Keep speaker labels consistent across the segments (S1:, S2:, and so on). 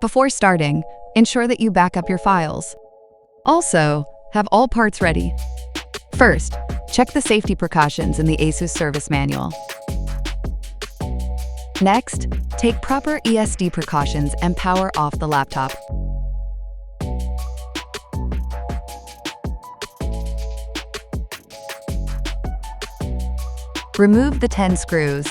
S1: Before starting, ensure that you back up your files. Also, have all parts ready. First, check the safety precautions in the ASUS service manual. Next, take proper ESD precautions and power off the laptop. Remove the 10 screws.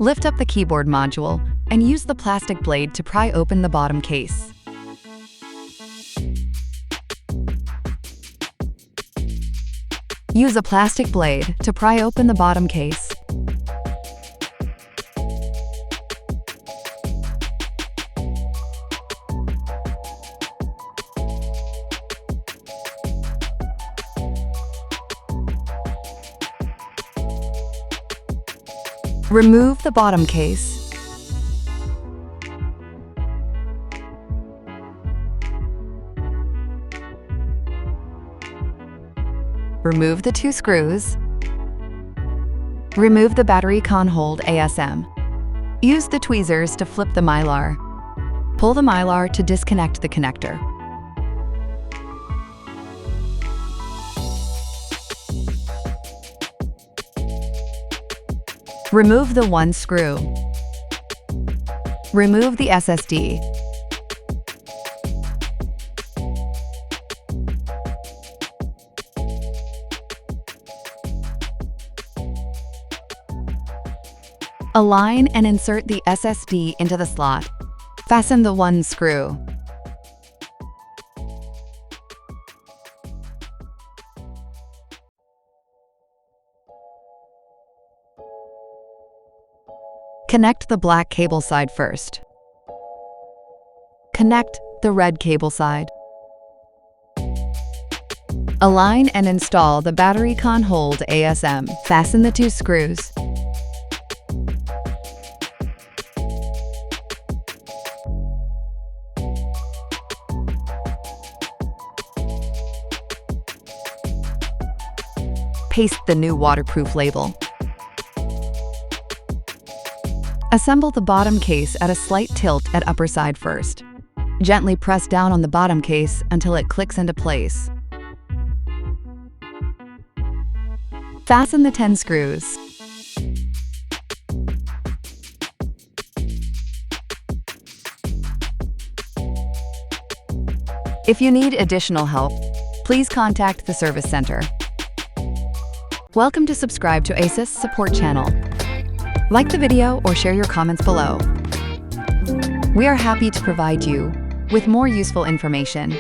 S1: Lift up the keyboard module and use the plastic blade to pry open the bottom case. Use a plastic blade to pry open the bottom case. Remove the bottom case. Remove the 2 screws. Remove the battery con hold ASM. Use the tweezers to flip the mylar. Pull the mylar to disconnect the connector. Remove the 1 screw. Remove the SSD. Align and insert the SSD into the slot. Fasten the 1 screw. Connect the black cable side first. Connect the red cable side. Align and install the battery con hold ASM. Fasten the 2 screws. Paste the new waterproof label. Assemble the bottom case at a slight tilt at upper side first. Gently press down on the bottom case until it clicks into place. Fasten the 10 screws. If you need additional help, please contact the service center. Welcome to subscribe to ASUS support channel. Like the video or share your comments below. We are happy to provide you with more useful information.